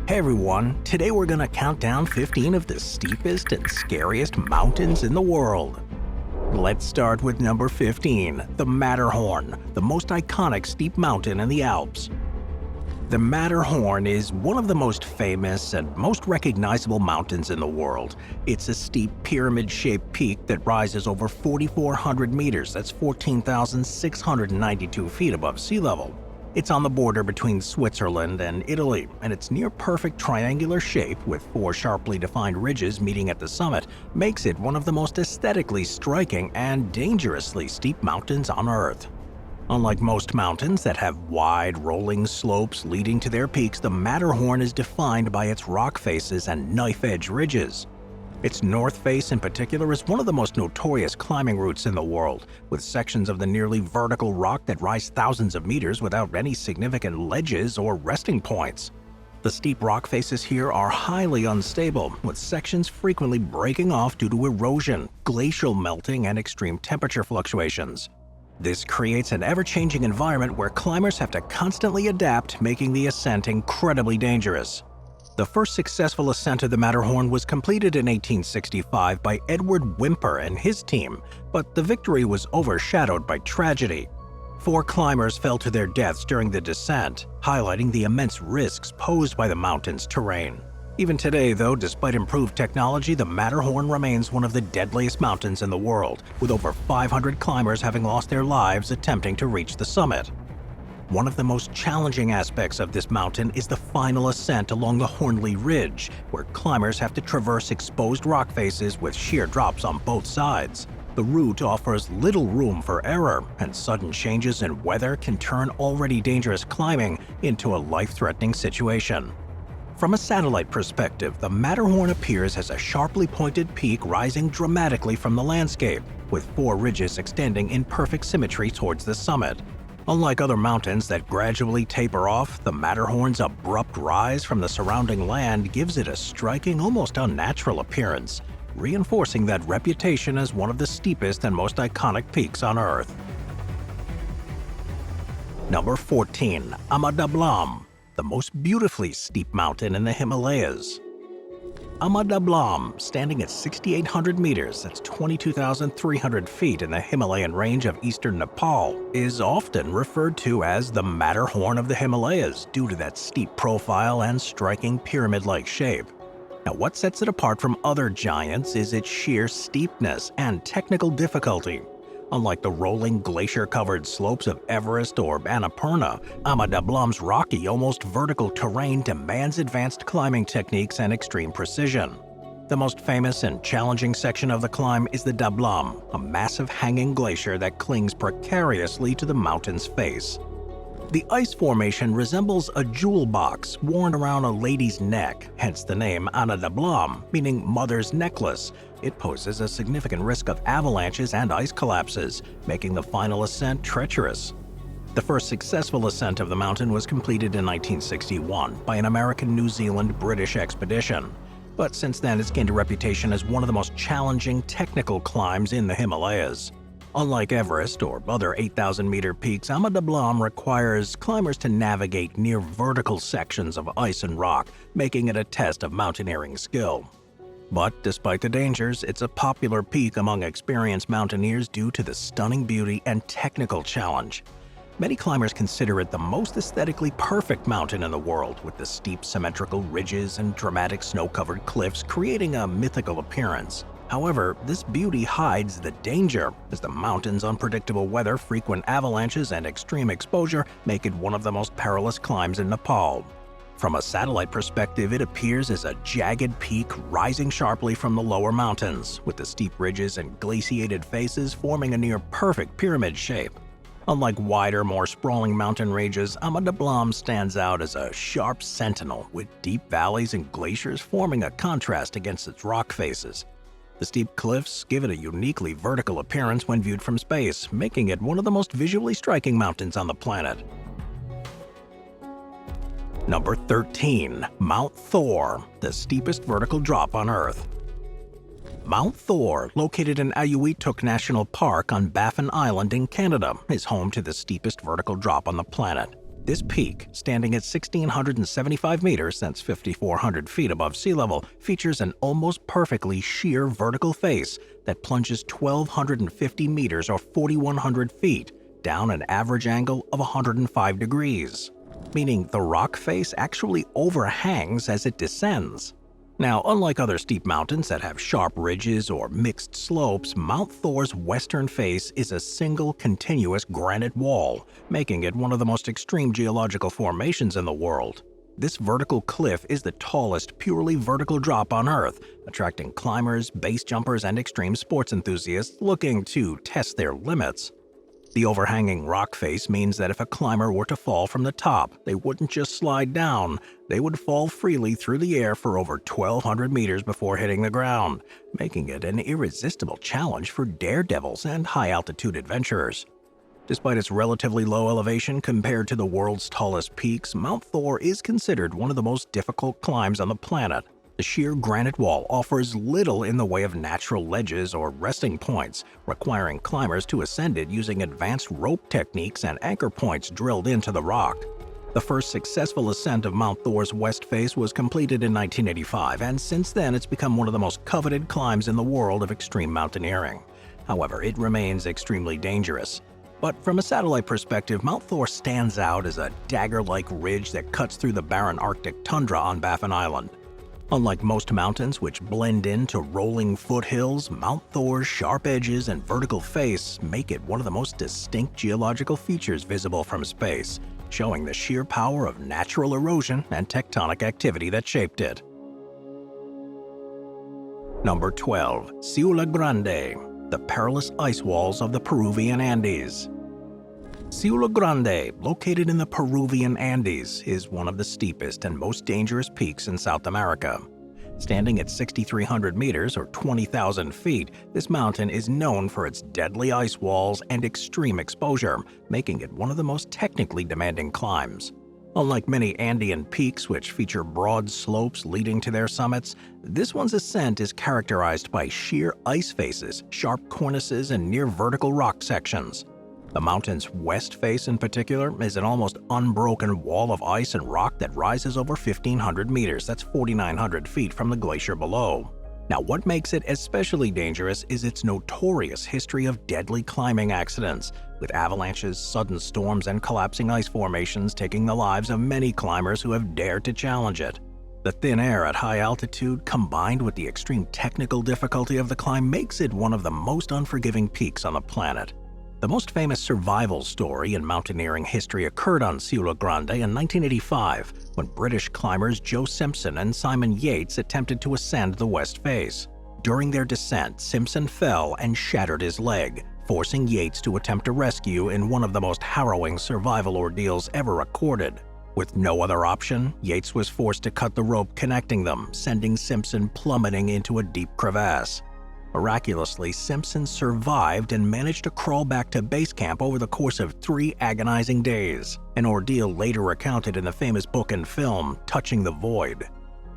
Hey everyone, today we're gonna count down 15 of the steepest and scariest mountains in the world. Let's start with number 15, the Matterhorn, the most iconic steep mountain in the Alps. The Matterhorn is one of the most famous and most recognizable mountains in the world. It's a steep pyramid-shaped peak that rises over 4,400 meters, that's 14,692 feet above sea level. It's on the border between Switzerland and Italy, and its near-perfect triangular shape, with four sharply defined ridges meeting at the summit, makes it one of the most aesthetically striking and dangerously steep mountains on Earth. Unlike most mountains that have wide, rolling slopes leading to their peaks, the Matterhorn is defined by its rock faces and knife-edge ridges. Its north face in particular is one of the most notorious climbing routes in the world, with sections of the nearly vertical rock that rise thousands of meters without any significant ledges or resting points. The steep rock faces here are highly unstable, with sections frequently breaking off due to erosion, glacial melting, and extreme temperature fluctuations. This creates an ever-changing environment where climbers have to constantly adapt, making the ascent incredibly dangerous. The first successful ascent of the Matterhorn was completed in 1865 by Edward Whymper and his team, but the victory was overshadowed by tragedy. 4 climbers fell to their deaths during the descent, highlighting the immense risks posed by the mountain's terrain. Even today, though, despite improved technology, the Matterhorn remains one of the deadliest mountains in the world, with over 500 climbers having lost their lives attempting to reach the summit. One of the most challenging aspects of this mountain is the final ascent along the Hornley Ridge, where climbers have to traverse exposed rock faces with sheer drops on both sides. The route offers little room for error, and sudden changes in weather can turn already dangerous climbing into a life-threatening situation. From a satellite perspective, the Matterhorn appears as a sharply pointed peak rising dramatically from the landscape, with 4 ridges extending in perfect symmetry towards the summit. Unlike other mountains that gradually taper off, the Matterhorn's abrupt rise from the surrounding land gives it a striking, almost unnatural appearance, reinforcing that reputation as one of the steepest and most iconic peaks on Earth. Number 14, Ama Dablam, the most beautifully steep mountain in the Himalayas. Ama Dablam, standing at 6,800 meters, that's 22,300 feet in the Himalayan range of eastern Nepal, is often referred to as the Matterhorn of the Himalayas due to that steep profile and striking pyramid-like shape. Now, what sets it apart from other giants is its sheer steepness and technical difficulty. Unlike the rolling glacier-covered slopes of Everest or Annapurna, Ama Dablam's rocky, almost vertical terrain demands advanced climbing techniques and extreme precision. The most famous and challenging section of the climb is the Dablam, a massive hanging glacier that clings precariously to the mountain's face. The ice formation resembles a jewel box worn around a lady's neck, hence the name Ama Dablam, meaning mother's necklace. It poses a significant risk of avalanches and ice collapses, making the final ascent treacherous. The first successful ascent of the mountain was completed in 1961 by an American-New Zealand-British expedition. But since then, it's gained a reputation as one of the most challenging technical climbs in the Himalayas. Unlike Everest or other 8,000-meter peaks, Ama Dablam requires climbers to navigate near vertical sections of ice and rock, making it a test of mountaineering skill. But despite the dangers, it's a popular peak among experienced mountaineers due to the stunning beauty and technical challenge. Many climbers consider it the most aesthetically perfect mountain in the world, with the steep symmetrical ridges and dramatic snow-covered cliffs creating a mythical appearance. However, this beauty hides the danger, as the mountain's unpredictable weather, frequent avalanches, and extreme exposure make it one of the most perilous climbs in Nepal. From a satellite perspective, it appears as a jagged peak rising sharply from the lower mountains, with the steep ridges and glaciated faces forming a near-perfect pyramid shape. Unlike wider, more sprawling mountain ranges, Ama Dablam stands out as a sharp sentinel, with deep valleys and glaciers forming a contrast against its rock faces. The steep cliffs give it a uniquely vertical appearance when viewed from space, making it one of the most visually striking mountains on the planet. Number 13, Mount Thor, the steepest vertical drop on Earth. Mount Thor, located in Aleutiuk National Park on Baffin Island in Canada, is home to the steepest vertical drop on the planet. This peak, standing at 1,675 meters, that's 5,400 feet above sea level, features an almost perfectly sheer vertical face that plunges 1,250 meters or 4,100 feet down an average angle of 105 degrees, meaning the rock face actually overhangs as it descends. Now, unlike other steep mountains that have sharp ridges or mixed slopes, Mount Thor's western face is a single continuous granite wall, making it one of the most extreme geological formations in the world. This vertical cliff is the tallest purely vertical drop on Earth, attracting climbers, base jumpers, and extreme sports enthusiasts looking to test their limits. The overhanging rock face means that if a climber were to fall from the top, they wouldn't just slide down, they would fall freely through the air for over 1,200 meters before hitting the ground, making it an irresistible challenge for daredevils and high-altitude adventurers. Despite its relatively low elevation compared to the world's tallest peaks, Mount Thor is considered one of the most difficult climbs on the planet. The sheer granite wall offers little in the way of natural ledges or resting points, requiring climbers to ascend it using advanced rope techniques and anchor points drilled into the rock. The first successful ascent of Mount Thor's west face was completed in 1985, and since then it's become one of the most coveted climbs in the world of extreme mountaineering. However, it remains extremely dangerous. But from a satellite perspective, Mount Thor stands out as a dagger-like ridge that cuts through the barren Arctic tundra on Baffin Island. Unlike most mountains which blend into rolling foothills, Mount Thor's sharp edges and vertical face make it one of the most distinct geological features visible from space, showing the sheer power of natural erosion and tectonic activity that shaped it. Number 12. Ciudad Grande, the perilous ice walls of the Peruvian Andes. Ciudad Grande, located in the Peruvian Andes, is one of the steepest and most dangerous peaks in South America. Standing at 6,300 meters or 20,000 feet, this mountain is known for its deadly ice walls and extreme exposure, making it one of the most technically demanding climbs. Unlike many Andean peaks which feature broad slopes leading to their summits, this one's ascent is characterized by sheer ice faces, sharp cornices, and near-vertical rock sections. The mountain's west face in particular is an almost unbroken wall of ice and rock that rises over 1,500 meters, that's 4,900 feet from the glacier below. Now, what makes it especially dangerous is its notorious history of deadly climbing accidents, with avalanches, sudden storms, and collapsing ice formations taking the lives of many climbers who have dared to challenge it. The thin air at high altitude, combined with the extreme technical difficulty of the climb, makes it one of the most unforgiving peaks on the planet. The most famous survival story in mountaineering history occurred on Ciudad Grande in 1985, when British climbers Joe Simpson and Simon Yates attempted to ascend the west face. During their descent, Simpson fell and shattered his leg, forcing Yates to attempt a rescue in one of the most harrowing survival ordeals ever recorded. With no other option, Yates was forced to cut the rope connecting them, sending Simpson plummeting into a deep crevasse. Miraculously, Simpson survived and managed to crawl back to base camp over the course of 3 agonizing days, an ordeal later recounted in the famous book and film, Touching the Void.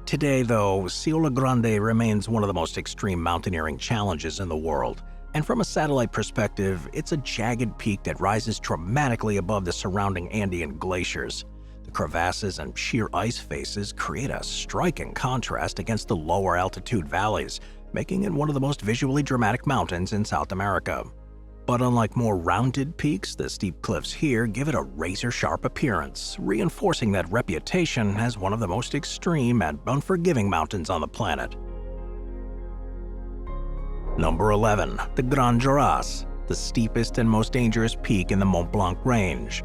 Today, though, Ciudad Grande remains one of the most extreme mountaineering challenges in the world, and from a satellite perspective, it's a jagged peak that rises dramatically above the surrounding Andean glaciers. The crevasses and sheer ice faces create a striking contrast against the lower altitude valleys, making it one of the most visually dramatic mountains in South America. But unlike more rounded peaks, the steep cliffs here give it a razor-sharp appearance, reinforcing that reputation as one of the most extreme and unforgiving mountains on the planet. Number 11. The Grand Jorasses, the steepest and most dangerous peak in the Mont Blanc range.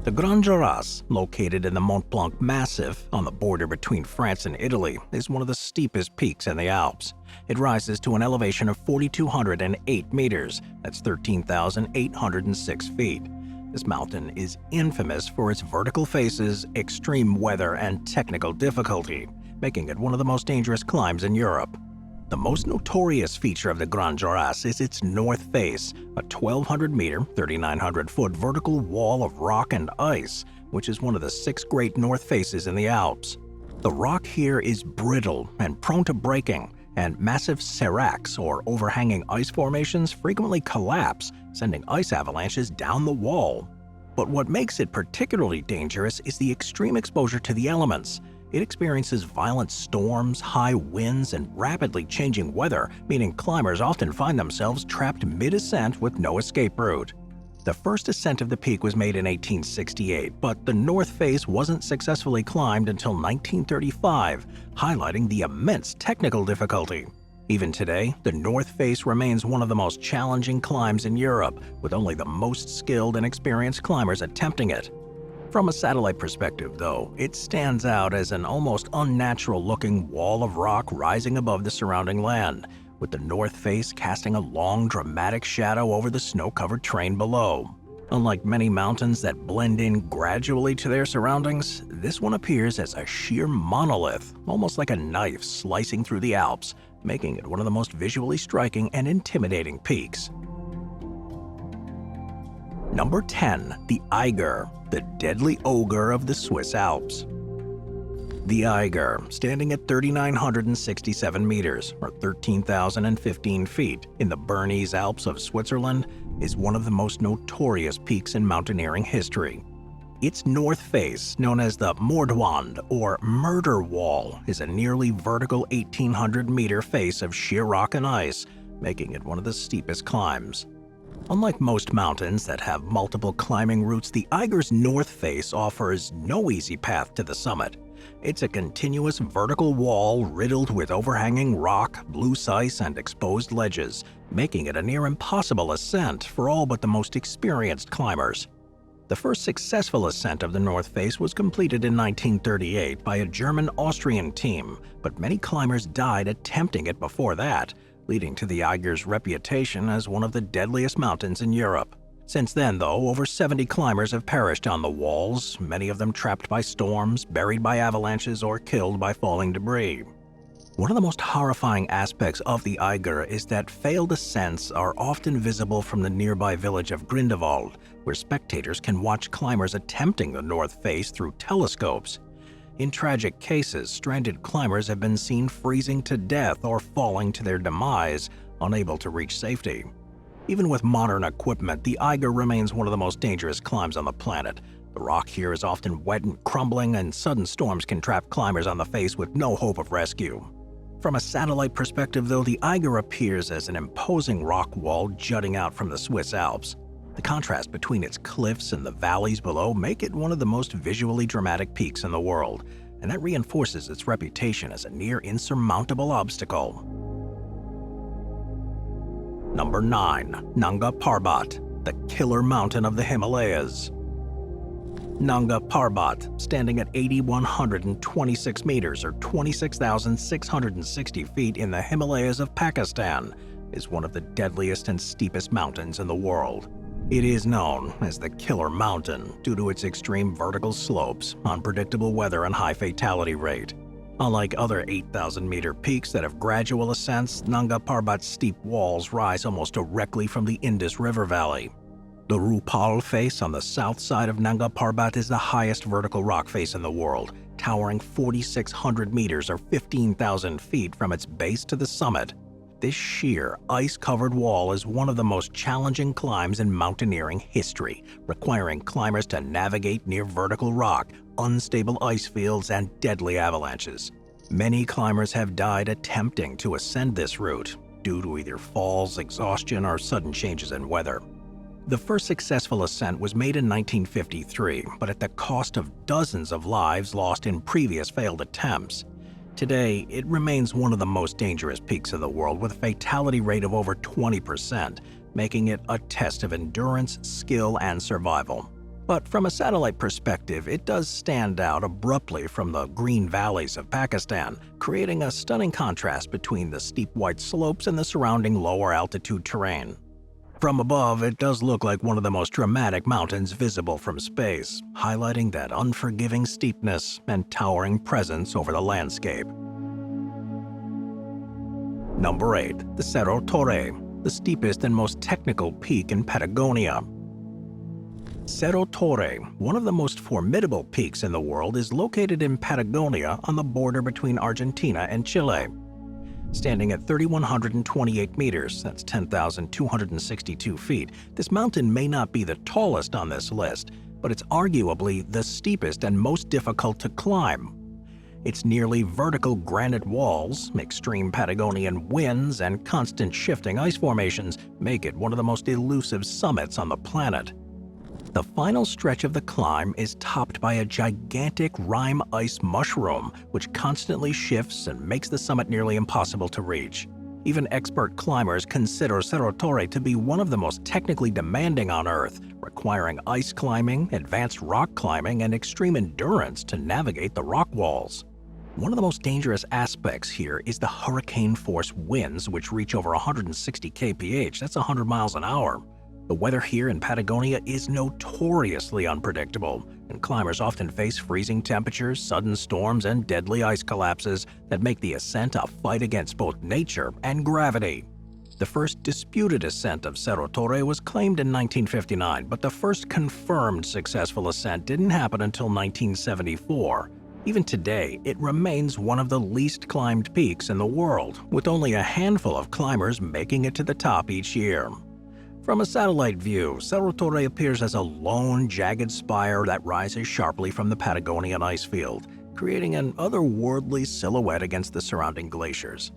The Grand Jorasses, located in the Mont Blanc Massif on the border between France and Italy, is one of the steepest peaks in the Alps. It rises to an elevation of 4,208 meters, that's 13,806 feet. This mountain is infamous for its vertical faces, extreme weather, and technical difficulty, making it one of the most dangerous climbs in Europe. The most notorious feature of the Grand Jorasses is its north face, a 1,200-meter, 3,900-foot vertical wall of rock and ice, which is one of the 6 great north faces in the Alps. The rock here is brittle and prone to breaking, and massive seracs, or overhanging ice formations, frequently collapse, sending ice avalanches down the wall. But what makes it particularly dangerous is the extreme exposure to the elements. It experiences violent storms, high winds, and rapidly changing weather, meaning climbers often find themselves trapped mid-ascent with no escape route. The first ascent of the peak was made in 1868, but the north face wasn't successfully climbed until 1935, highlighting the immense technical difficulty. Even today, the north face remains one of the most challenging climbs in Europe, with only the most skilled and experienced climbers attempting it. From a satellite perspective, though, it stands out as an almost unnatural-looking wall of rock rising above the surrounding land, with the north face casting a long, dramatic shadow over the snow-covered terrain below. Unlike many mountains that blend in gradually to their surroundings, this one appears as a sheer monolith, almost like a knife slicing through the Alps, making it one of the most visually striking and intimidating peaks. Number 10. The Eiger, the deadly ogre of the Swiss Alps. The Eiger, standing at 3,967 meters, or 13,015 feet, in the Bernese Alps of Switzerland, is one of the most notorious peaks in mountaineering history. Its north face, known as the Mordwand, or Murder Wall, is a nearly vertical 1,800-meter face of sheer rock and ice, making it one of the steepest climbs. Unlike most mountains that have multiple climbing routes, the Eiger's north face offers no easy path to the summit. It's a continuous vertical wall riddled with overhanging rock, loose ice, and exposed ledges, making it a near impossible ascent for all but the most experienced climbers. The first successful ascent of the North Face was completed in 1938 by a German-Austrian team, but many climbers died attempting it before that, leading to the Eiger's reputation as one of the deadliest mountains in Europe. Since then, though, over 70 climbers have perished on the walls, many of them trapped by storms, buried by avalanches, or killed by falling debris. One of the most horrifying aspects of the Eiger is that failed ascents are often visible from the nearby village of Grindelwald, where spectators can watch climbers attempting the North Face through telescopes. In tragic cases, stranded climbers have been seen freezing to death or falling to their demise, unable to reach safety. Even with modern equipment, the Eiger remains one of the most dangerous climbs on the planet. The rock here is often wet and crumbling, and sudden storms can trap climbers on the face with no hope of rescue. From a satellite perspective, though, the Eiger appears as an imposing rock wall jutting out from the Swiss Alps. The contrast between its cliffs and the valleys below make it one of the most visually dramatic peaks in the world, and that reinforces its reputation as a near insurmountable obstacle. Number 9. Nanga Parbat, the killer mountain of the Himalayas. Nanga Parbat, standing at 8,126 meters or 26,660 feet in the Himalayas of Pakistan, is one of the deadliest and steepest mountains in the world. It is known as the Killer Mountain due to its extreme vertical slopes, unpredictable weather, and high fatality rate. Unlike other 8,000-meter peaks that have gradual ascents, Nanga Parbat's steep walls rise almost directly from the Indus River Valley. The Rupal face on the south side of Nanga Parbat is the highest vertical rock face in the world, towering 4,600 meters or 15,000 feet from its base to the summit. This sheer, ice-covered wall is one of the most challenging climbs in mountaineering history, requiring climbers to navigate near vertical rock, unstable ice fields, and deadly avalanches. Many climbers have died attempting to ascend this route, due to either falls, exhaustion, or sudden changes in weather. The first successful ascent was made in 1953, but at the cost of dozens of lives lost in previous failed attempts. Today, it remains one of the most dangerous peaks in the world with a fatality rate of over 20%, making it a test of endurance, skill, and survival. But from a satellite perspective, it does stand out abruptly from the green valleys of Pakistan, creating a stunning contrast between the steep white slopes and the surrounding lower altitude terrain. From above, it does look like one of the most dramatic mountains visible from space, highlighting that unforgiving steepness and towering presence over the landscape. Number 8. The Cerro Torre, the steepest and most technical peak in Patagonia. Cerro Torre, one of the most formidable peaks in the world, is located in Patagonia on the border between Argentina and Chile. Standing at 3,128 meters, that's 10,262 feet, this mountain may not be the tallest on this list, but it's arguably the steepest and most difficult to climb. Its nearly vertical granite walls, extreme Patagonian winds, and constant shifting ice formations make it one of the most elusive summits on the planet. The final stretch of the climb is topped by a gigantic rime ice mushroom, which constantly shifts and makes the summit nearly impossible to reach. Even expert climbers consider Cerro Torre to be one of the most technically demanding on Earth, requiring ice climbing, advanced rock climbing, and extreme endurance to navigate the rock walls. One of the most dangerous aspects here is the hurricane-force winds, which reach over 160 kph, that's 100 miles an hour. The weather here in Patagonia is notoriously unpredictable, and climbers often face freezing temperatures, sudden storms, and deadly ice collapses that make the ascent a fight against both nature and gravity. The first disputed ascent of Cerro Torre was claimed in 1959, but the first confirmed successful ascent didn't happen until 1974. Even today, it remains one of the least climbed peaks in the world, with only a handful of climbers making it to the top each year. From a satellite view, Cerro Torre appears as a lone, jagged spire that rises sharply from the Patagonian ice field, creating an otherworldly silhouette against the surrounding glaciers.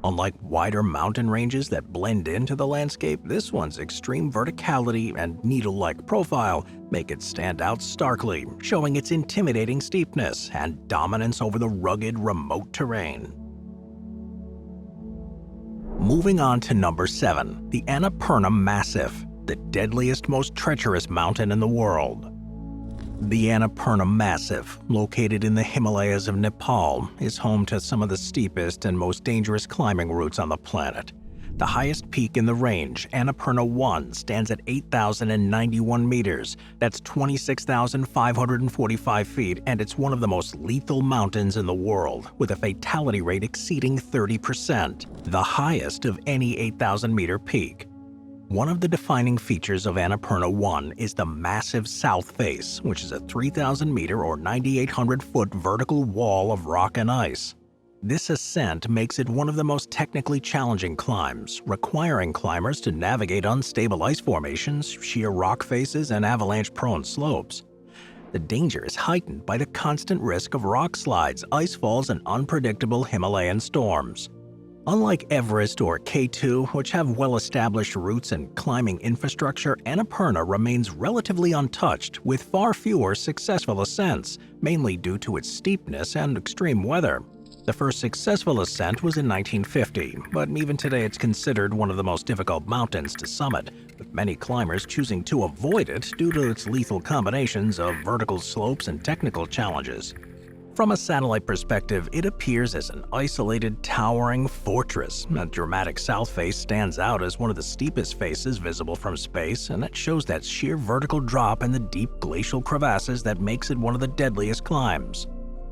Unlike wider mountain ranges that blend into the landscape, this one's extreme verticality and needle-like profile make it stand out starkly, showing its intimidating steepness and dominance over the rugged, remote terrain. Moving on to number 7, the Annapurna Massif, the deadliest, most treacherous mountain in the world. The Annapurna Massif, located in the Himalayas of Nepal, is home to some of the steepest and most dangerous climbing routes on the planet. The highest peak in the range, Annapurna 1, stands at 8,091 meters. That's 26,545 feet, and it's one of the most lethal mountains in the world, with a fatality rate exceeding 30%, the highest of any 8,000-meter peak. One of the defining features of Annapurna 1 is the massive south face, which is a 3,000-meter or 9,800-foot vertical wall of rock and ice. This ascent makes it one of the most technically challenging climbs, requiring climbers to navigate unstable ice formations, sheer rock faces, and avalanche-prone slopes. The danger is heightened by the constant risk of rock slides, ice falls, and unpredictable Himalayan storms. Unlike Everest or K2, which have well-established routes and climbing infrastructure, Annapurna remains relatively untouched, with far fewer successful ascents, mainly due to its steepness and extreme weather. The first successful ascent was in 1950, but even today it's considered one of the most difficult mountains to summit, with many climbers choosing to avoid it due to its lethal combinations of vertical slopes and technical challenges. From a satellite perspective, it appears as an isolated, towering fortress. A dramatic south face stands out as one of the steepest faces visible from space, and that shows that sheer vertical drop and the deep glacial crevasses that makes it one of the deadliest climbs.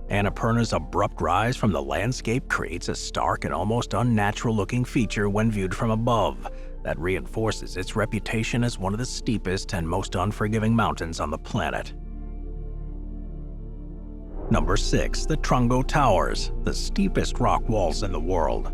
Annapurna's abrupt rise from the landscape creates a stark and almost unnatural-looking feature when viewed from above that reinforces its reputation as one of the steepest and most unforgiving mountains on the planet. Number 6. The Trungo Towers, the steepest rock walls in the world.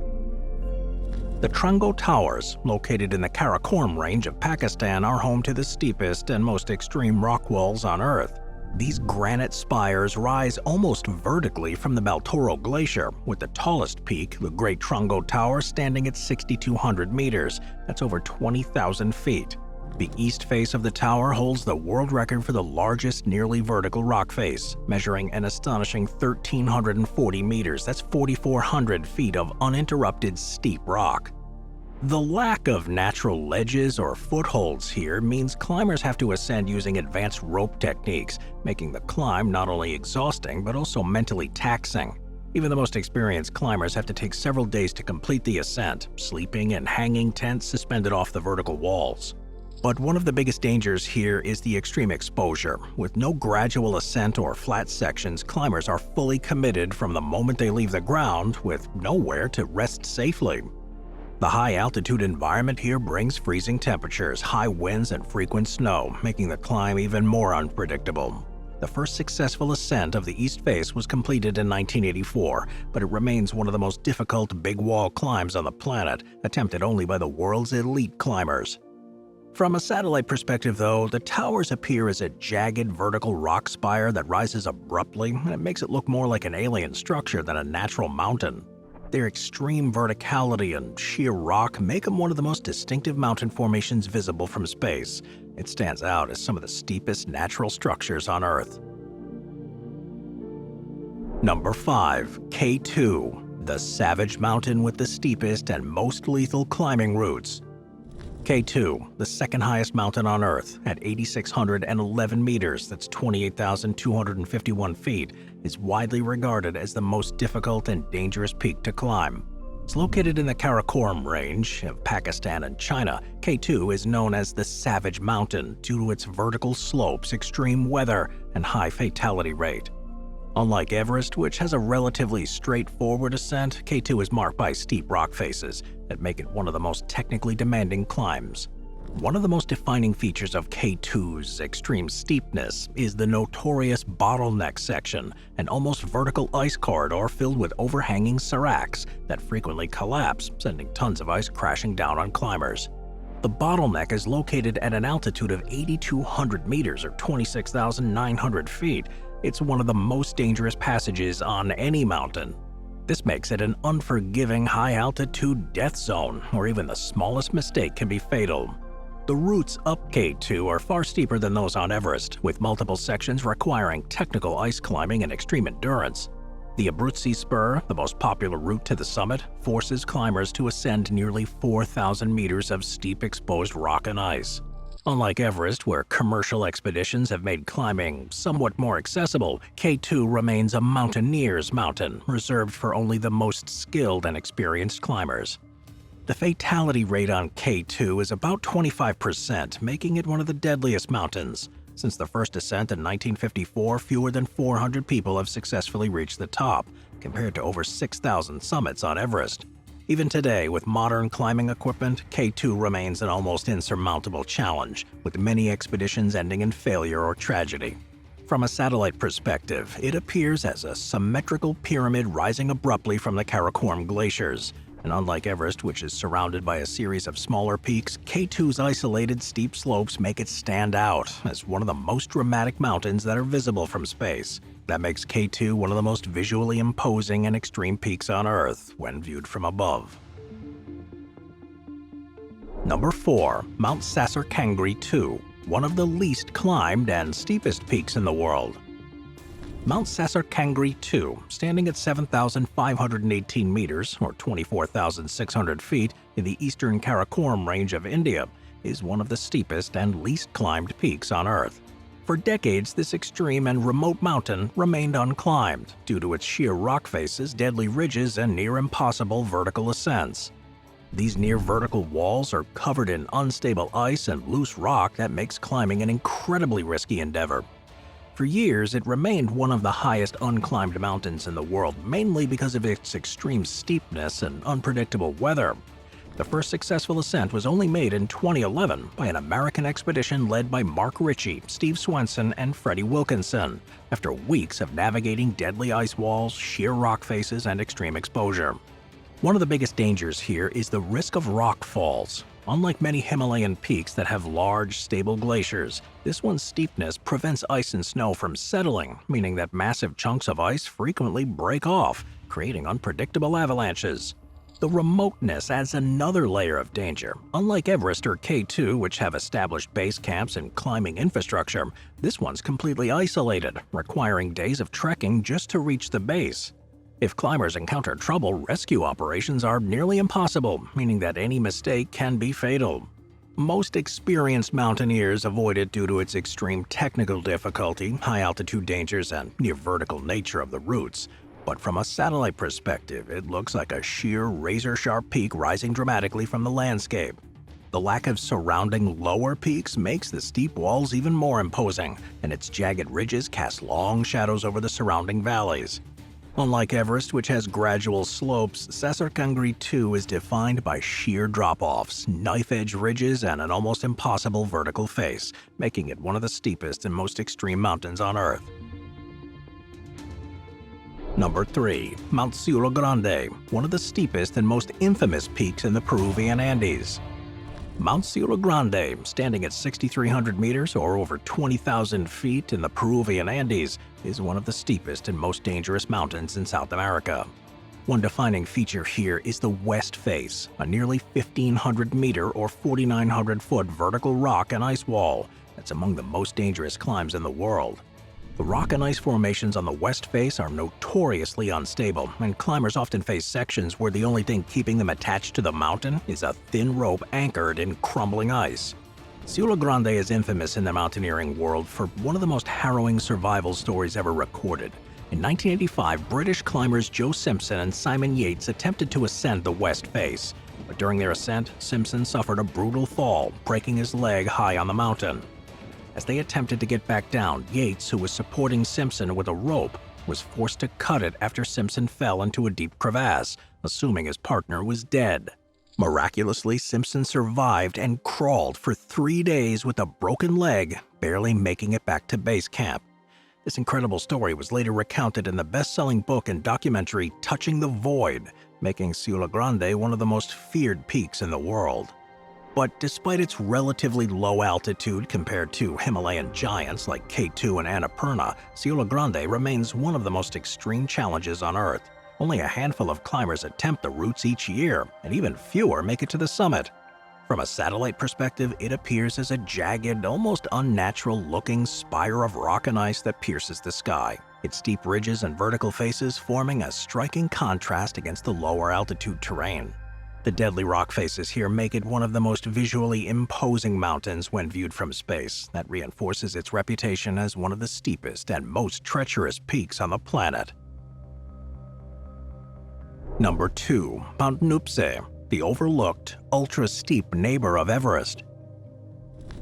The Trungo Towers, located in the Karakoram range of Pakistan, are home to the steepest and most extreme rock walls on Earth. These granite spires rise almost vertically from the Baltoro Glacier, with the tallest peak, the Great Trungo Tower, standing at 6,200 meters. That's over 20,000 feet. The east face of the tower holds the world record for the largest nearly vertical rock face, measuring an astonishing 1,340 meters. That's 4,400 feet of uninterrupted steep rock. The lack of natural ledges or footholds here means climbers have to ascend using advanced rope techniques, making the climb not only exhausting but also mentally taxing. Even the most experienced climbers have to take several days to complete the ascent, sleeping in hanging tents suspended off the vertical walls. But one of the biggest dangers here is the extreme exposure. With no gradual ascent or flat sections, climbers are fully committed from the moment they leave the ground, with nowhere to rest safely. The high-altitude environment here brings freezing temperatures, high winds, and frequent snow, making the climb even more unpredictable. The first successful ascent of the east face was completed in 1984, but it remains one of the most difficult big wall climbs on the planet, attempted only by the world's elite climbers. From a satellite perspective, though, the towers appear as a jagged vertical rock spire that rises abruptly, and it makes it look more like an alien structure than a natural mountain. Their extreme verticality and sheer rock make them one of the most distinctive mountain formations visible from space. It stands out as some of the steepest natural structures on Earth. Number 5. K2, the savage mountain with the steepest and most lethal climbing routes. K2, the second highest mountain on Earth, at 8,611 meters, that's 28,251 feet, is widely regarded as the most difficult and dangerous peak to climb. It's located in the Karakoram Range of Pakistan and China. K2 is known as the Savage Mountain due to its vertical slopes, extreme weather, and high fatality rate. Unlike Everest, which has a relatively straightforward ascent, K2 is marked by steep rock faces that make it one of the most technically demanding climbs. One of the most defining features of K2's extreme steepness is the notorious bottleneck section, an almost vertical ice corridor filled with overhanging seracs that frequently collapse, sending tons of ice crashing down on climbers. The bottleneck is located at an altitude of 8,200 meters or 26,900 feet. It's one of the most dangerous passages on any mountain. This makes it an unforgiving high-altitude death zone, where even the smallest mistake can be fatal. The routes up K2 are far steeper than those on Everest, with multiple sections requiring technical ice climbing and extreme endurance. The abruptly spur, the most popular route to the summit, forces climbers to ascend nearly 4,000 meters of steep exposed rock and ice. Unlike Everest, where commercial expeditions have made climbing somewhat more accessible, K2 remains a mountaineer's mountain, reserved for only the most skilled and experienced climbers. The fatality rate on K2 is about 25%, making it one of the deadliest mountains. Since the first ascent in 1954, fewer than 400 people have successfully reached the top, compared to over 6,000 summits on Everest. Even today, with modern climbing equipment, K2 remains an almost insurmountable challenge, with many expeditions ending in failure or tragedy. From a satellite perspective, it appears as a symmetrical pyramid rising abruptly from the Karakoram glaciers. And unlike Everest, which is surrounded by a series of smaller peaks, K2's isolated steep slopes make it stand out as one of the most dramatic mountains that are visible from space. That makes K2 one of the most visually imposing and extreme peaks on Earth when viewed from above. Number 4. Mount Sasur Kangri 2, one of the least climbed and steepest peaks in the world. Mount Sasur Kangri 2, standing at 7,518 meters or 24,600 feet in the eastern Karakoram Range of India, is one of the steepest and least climbed peaks on Earth. For decades, this extreme and remote mountain remained unclimbed due to its sheer rock faces, deadly ridges, and near-impossible vertical ascents. These near-vertical walls are covered in unstable ice and loose rock that makes climbing an incredibly risky endeavor. For years, it remained one of the highest unclimbed mountains in the world, mainly because of its extreme steepness and unpredictable weather. The first successful ascent was only made in 2011 by an American expedition led by Mark Ritchie, Steve Swenson, and Freddie Wilkinson, after weeks of navigating deadly ice walls, sheer rock faces, and extreme exposure. One of the biggest dangers here is the risk of rock falls. Unlike many Himalayan peaks that have large, stable glaciers, this one's steepness prevents ice and snow from settling, meaning that massive chunks of ice frequently break off, creating unpredictable avalanches. The remoteness adds another layer of danger. Unlike Everest or K2, which have established base camps and climbing infrastructure, this one's completely isolated, requiring days of trekking just to reach the base. If climbers encounter trouble, rescue operations are nearly impossible, meaning that any mistake can be fatal. Most experienced mountaineers avoid it due to its extreme technical difficulty, high-altitude dangers, and near-vertical nature of the routes. But from a satellite perspective, it looks like a sheer, razor-sharp peak rising dramatically from the landscape. The lack of surrounding lower peaks makes the steep walls even more imposing, and its jagged ridges cast long shadows over the surrounding valleys. Unlike Everest, which has gradual slopes, Sasur Kangri 2 is defined by sheer drop-offs, knife-edge ridges, and an almost impossible vertical face, making it one of the steepest and most extreme mountains on Earth. Number 3. Mount Cerro Grande, one of the steepest and most infamous peaks in the Peruvian Andes. Mount Cielo Grande, standing at 6,300 meters or over 20,000 feet in the Peruvian Andes, is one of the steepest and most dangerous mountains in South America. One defining feature here is the west face, a nearly 1,500-meter or 4,900-foot vertical rock and ice wall that's among the most dangerous climbs in the world. The rock and ice formations on the west face are notoriously unstable, and climbers often face sections where the only thing keeping them attached to the mountain is a thin rope anchored in crumbling ice. Cielo Grande is infamous in the mountaineering world for one of the most harrowing survival stories ever recorded. In 1985, British climbers Joe Simpson and Simon Yates attempted to ascend the west face, but during their ascent, Simpson suffered a brutal fall, breaking his leg high on the mountain. As they attempted to get back down, Yates, who was supporting Simpson with a rope, was forced to cut it after Simpson fell into a deep crevasse, assuming his partner was dead. Miraculously, Simpson survived and crawled for 3 days with a broken leg, barely making it back to base camp. This incredible story was later recounted in the best-selling book and documentary Touching the Void, making Cielo Grande one of the most feared peaks in the world. But despite its relatively low altitude compared to Himalayan giants like K2 and Annapurna, Cielo Grande remains one of the most extreme challenges on Earth. Only a handful of climbers attempt the routes each year, and even fewer make it to the summit. From a satellite perspective, it appears as a jagged, almost unnatural-looking spire of rock and ice that pierces the sky, its steep ridges and vertical faces forming a striking contrast against the lower altitude terrain. The deadly rock faces here make it one of the most visually imposing mountains when viewed from space. That reinforces its reputation as one of the steepest and most treacherous peaks on the planet. Number 2. Mount Nuptse, the overlooked, ultra-steep neighbor of Everest.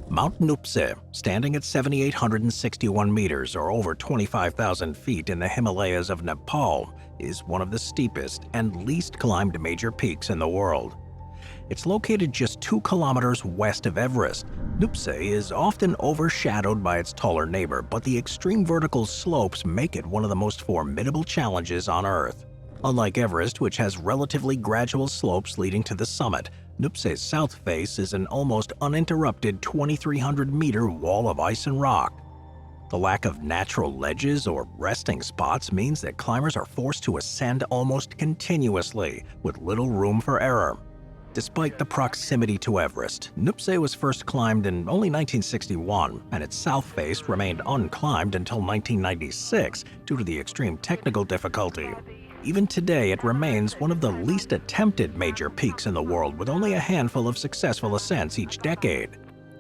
Mount Nuptse, standing at 7,861 meters or over 25,000 feet in the Himalayas of Nepal, is one of the steepest and least climbed major peaks in the world. It's located just 2 kilometers west of Everest. Nuptse is often overshadowed by its taller neighbor, but the extreme vertical slopes make it one of the most formidable challenges on Earth. Unlike Everest, which has relatively gradual slopes leading to the summit, Nuptse's south face is an almost uninterrupted 2,300-meter wall of ice and rock. The lack of natural ledges or resting spots means that climbers are forced to ascend almost continuously, with little room for error. Despite the proximity to Everest, Nuptse was first climbed in only 1961, and its south face remained unclimbed until 1996 due to the extreme technical difficulty. Even today, it remains one of the least attempted major peaks in the world, with only a handful of successful ascents each decade.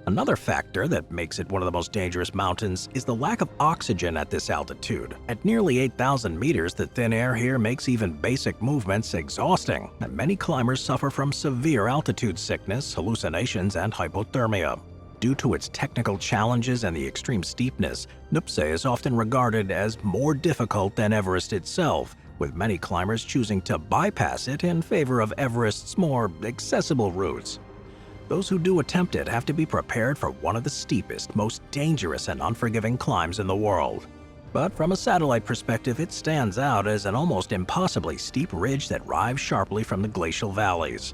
Another factor that makes it one of the most dangerous mountains is the lack of oxygen at this altitude. At nearly 8,000 meters, the thin air here makes even basic movements exhausting, and many climbers suffer from severe altitude sickness, hallucinations, and hypothermia. Due to its technical challenges and the extreme steepness, Nuptse is often regarded as more difficult than Everest itself, with many climbers choosing to bypass it in favor of Everest's more accessible routes. Those who do attempt it have to be prepared for one of the steepest, most dangerous and unforgiving climbs in the world. But from a satellite perspective, it stands out as an almost impossibly steep ridge that rises sharply from the glacial valleys.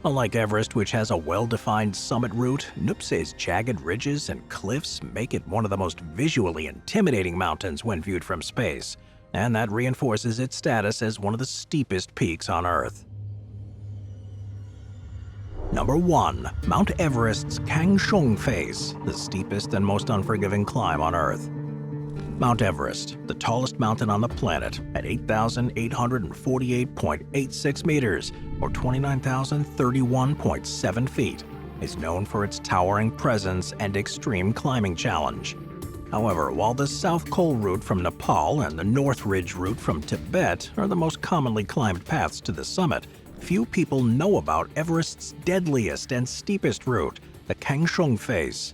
Unlike Everest, which has a well-defined summit route, Nuptse's jagged ridges and cliffs make it one of the most visually intimidating mountains when viewed from space, and that reinforces its status as one of the steepest peaks on Earth. Number 1. Mount Everest's Kangshung Face, the steepest and most unforgiving climb on Earth. Mount Everest, the tallest mountain on the planet, at 8,848.86 meters, or 29,031.7 feet, is known for its towering presence and extreme climbing challenge. However, while the South Col route from Nepal and the North Ridge route from Tibet are the most commonly climbed paths to the summit, few people know about Everest's deadliest and steepest route, the Kangshung Face.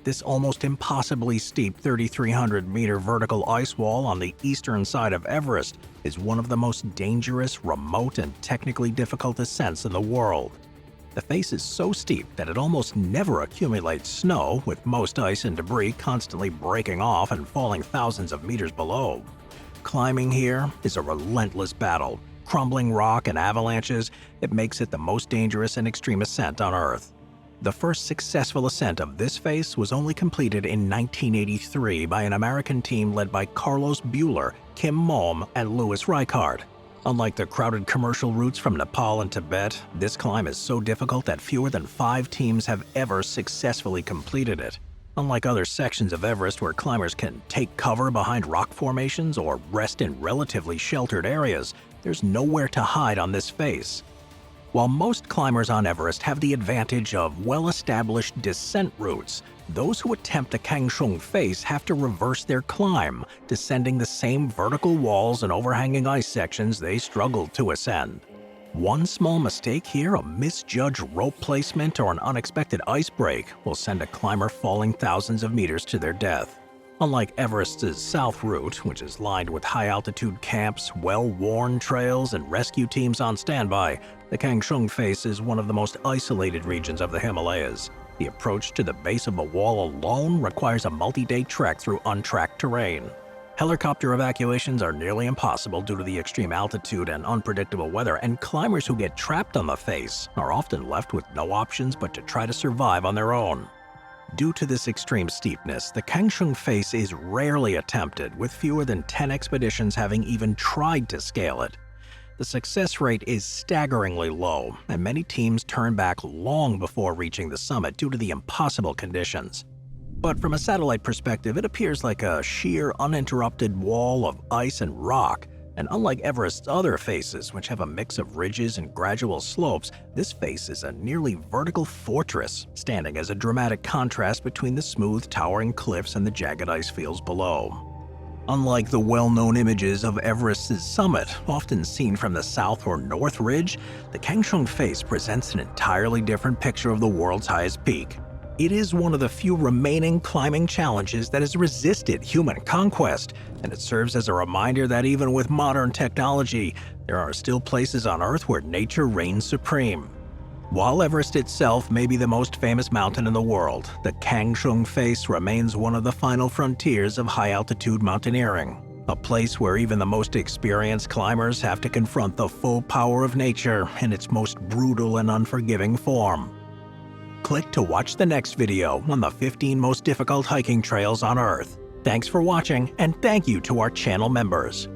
This almost impossibly steep 3,300-meter vertical ice wall on the eastern side of Everest is one of the most dangerous, remote, and technically difficult ascents in the world. The face is so steep that it almost never accumulates snow, with most ice and debris constantly breaking off and falling thousands of meters below. Climbing here is a relentless battle. Crumbling rock and avalanches, it makes it the most dangerous and extreme ascent on Earth. The first successful ascent of this face was only completed in 1983 by an American team led by Carlos Bueller, Kim Malm, and Louis Reichardt. Unlike the crowded commercial routes from Nepal and Tibet, this climb is so difficult that fewer than 5 teams have ever successfully completed it. Unlike other sections of Everest where climbers can take cover behind rock formations or rest in relatively sheltered areas, there's nowhere to hide on this face. While most climbers on Everest have the advantage of well-established descent routes, those who attempt the Kangshung face have to reverse their climb, descending the same vertical walls and overhanging ice sections they struggled to ascend. One small mistake here, a misjudged rope placement or an unexpected ice break, will send a climber falling thousands of meters to their death. Unlike Everest's south route, which is lined with high-altitude camps, well-worn trails, and rescue teams on standby, the Kangshung face is one of the most isolated regions of the Himalayas. The approach to the base of the wall alone requires a multi-day trek through untracked terrain. Helicopter evacuations are nearly impossible due to the extreme altitude and unpredictable weather, and climbers who get trapped on the face are often left with no options but to try to survive on their own. Due to this extreme steepness, the Kangshung face is rarely attempted, with fewer than 10 expeditions having even tried to scale it. The success rate is staggeringly low, and many teams turn back long before reaching the summit due to the impossible conditions. But from a satellite perspective, it appears like a sheer, uninterrupted wall of ice and rock, and unlike Everest's other faces, which have a mix of ridges and gradual slopes, this face is a nearly vertical fortress, standing as a dramatic contrast between the smooth, towering cliffs and the jagged ice fields below. Unlike the well-known images of Everest's summit, often seen from the south or north ridge, the Kangshung face presents an entirely different picture of the world's highest peak. It is one of the few remaining climbing challenges that has resisted human conquest, and it serves as a reminder that even with modern technology, there are still places on Earth where nature reigns supreme. While Everest itself may be the most famous mountain in the world, the Kangshung face remains one of the final frontiers of high-altitude mountaineering, a place where even the most experienced climbers have to confront the full power of nature in its most brutal and unforgiving form. Click to watch the next video on the 15 most difficult hiking trails on Earth. Thanks for watching, and thank you to our channel members.